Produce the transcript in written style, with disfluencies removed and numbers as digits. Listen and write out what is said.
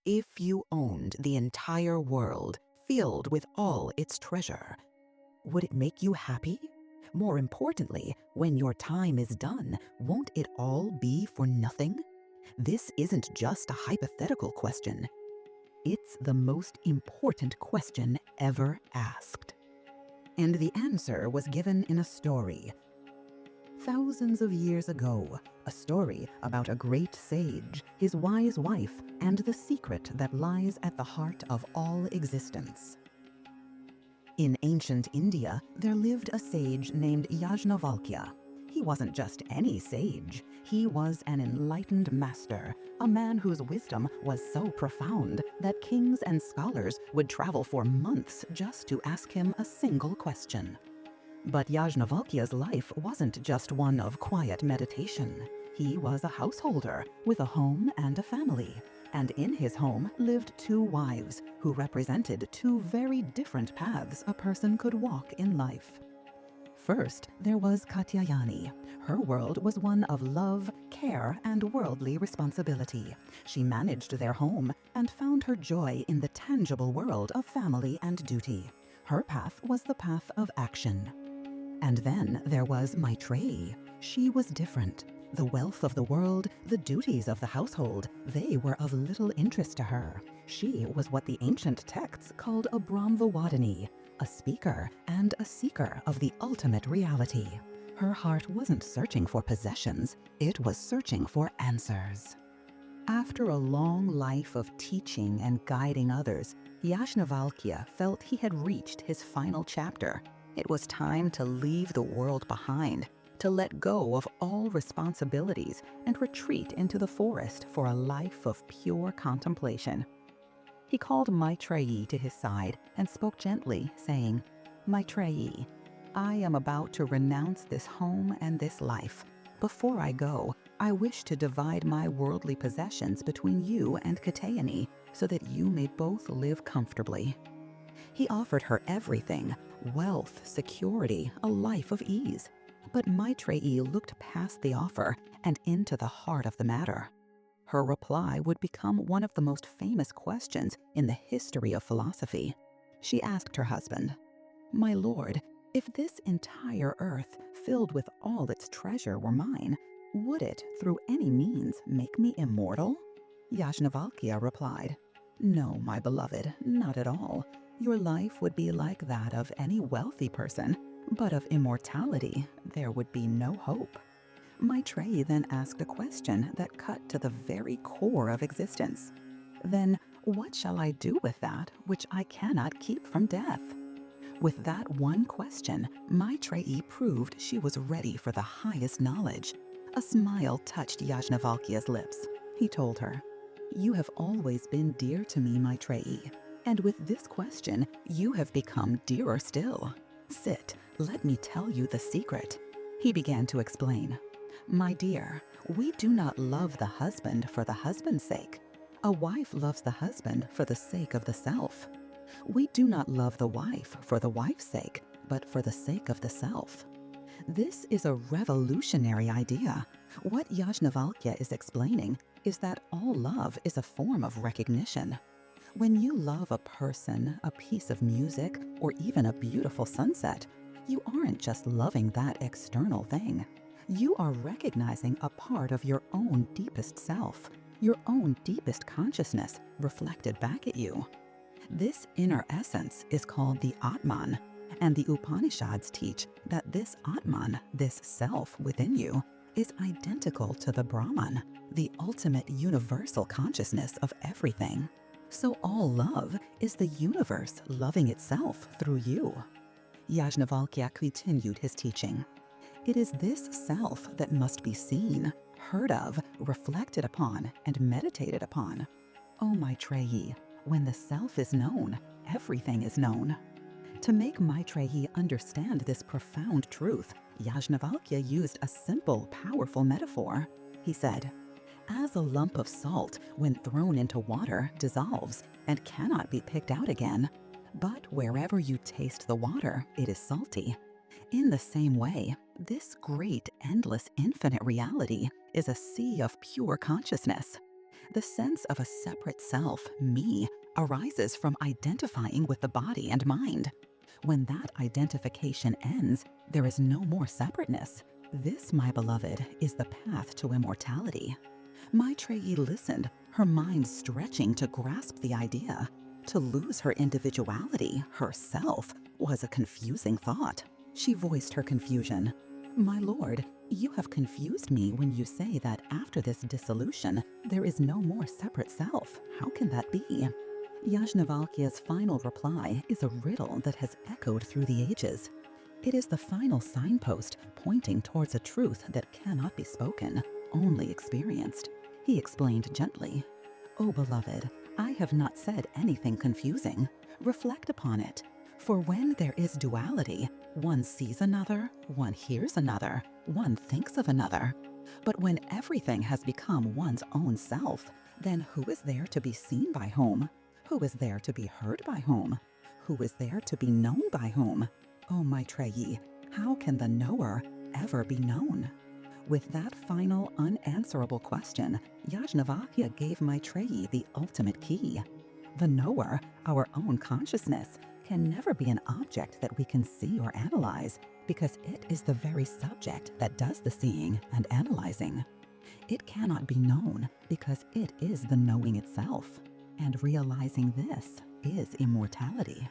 If you owned the entire world, filled with all its treasure, would it make you happy? More importantly, when your time is done, won't it all be for nothing? This isn't just a hypothetical question. It's the most important question ever asked. And the answer was given in a story. Thousands of years ago, a story about a great sage, his wise wife, and the secret that lies at the heart of all existence. In ancient India, there lived a sage named Yajnavalkya. He wasn't just any sage. He was an enlightened master, a man whose wisdom was so profound that kings and scholars would travel for months just to ask him a single question. But Yajnavalkya's life wasn't just one of quiet meditation. He was a householder with a home and a family. And in his home lived two wives who represented two very different paths a person could walk in life. First, there was Katyayani. Her world was one of love, care, and worldly responsibility. She managed their home and found her joy in the tangible world of family and duty. Her path was the path of action. And then there was Maitreyi. She was different. The wealth of the world, the duties of the household, they were of little interest to her. She was what the ancient texts called a Brahmavadini, a speaker and a seeker of the ultimate reality. Her heart wasn't searching for possessions, it was searching for answers. After a long life of teaching and guiding others, Yajnavalkya felt he had reached his final chapter. It was time to leave the world behind, to let go of all responsibilities and retreat into the forest for a life of pure contemplation. He called Maitreyi to his side and spoke gently, saying, "Maitreyi, I am about to renounce this home and this life. Before I go, I wish to divide my worldly possessions between you and Katyayani so that you may both live comfortably." He offered her everything: wealth, security, a life of ease. But Maitreyi looked past the offer and into the heart of the matter. Her reply would become one of the most famous questions in the history of philosophy. She asked her husband, "My lord, if this entire earth, filled with all its treasure, were mine, would it, through any means, make me immortal?" Yajnavalkya replied, "No, my beloved, not at all. Your life would be like that of any wealthy person, but of immortality there would be no hope." Maitreyi then asked a question that cut to the very core of existence. "Then what shall I do with that which I cannot keep from death?" With that one question, Maitreyi proved she was ready for the highest knowledge. A smile touched Yajnavalkya's lips. He told her, "You have always been dear to me, Maitreyi, and with this question, you have become dearer still. Sit, let me tell you the secret." He began to explain. "My dear, we do not love the husband for the husband's sake. A wife loves the husband for the sake of the self. We do not love the wife for the wife's sake, but for the sake of the self." This is a revolutionary idea. What Yajnavalkya is explaining is that all love is a form of recognition. When you love a person, a piece of music, or even a beautiful sunset, you aren't just loving that external thing. You are recognizing a part of your own deepest self, your own deepest consciousness reflected back at you. This inner essence is called the Atman, and the Upanishads teach that this Atman, this self within you, is identical to the Brahman, the ultimate universal consciousness of everything. So all love is the universe loving itself through you. Yajnavalkya continued his teaching. It is this self that must be seen, heard of, reflected upon, and meditated upon. O Maitreyi, when the self is known, everything is known. To make Maitreyi understand this profound truth, Yajnavalkya used a simple, powerful metaphor. He said, "As a lump of salt, when thrown into water, dissolves and cannot be picked out again, but wherever you taste the water, it is salty. In the same way, this great, endless, infinite reality is a sea of pure consciousness. The sense of a separate self, me, arises from identifying with the body and mind. When that identification ends, there is no more separateness. This, my beloved, is the path to immortality. Maitreyi listened, her mind stretching to grasp the idea. To lose her individuality, herself, was a confusing thought. She voiced her confusion. My lord, you have confused me when you say that after this dissolution, there is no more separate self. How can that be? Yajnavalkya's final reply is a riddle that has echoed through the ages. It is the final signpost pointing towards a truth that cannot be spoken, only experienced. He explained gently, "O beloved, I have not said anything confusing. Reflect upon it. For when there is duality, one sees another, one hears another, one thinks of another. But when everything has become one's own self, then who is there to be seen by whom? Who is there to be heard by whom? Who is there to be known by whom? O Maitreyi, how can the knower ever be known?" With that final unanswerable question, Yajnavalkya gave Maitreyi the ultimate key. The knower, our own consciousness, can never be an object that we can see or analyze, because it is the very subject that does the seeing and analyzing. It cannot be known because it is the knowing itself, and realizing this is immortality.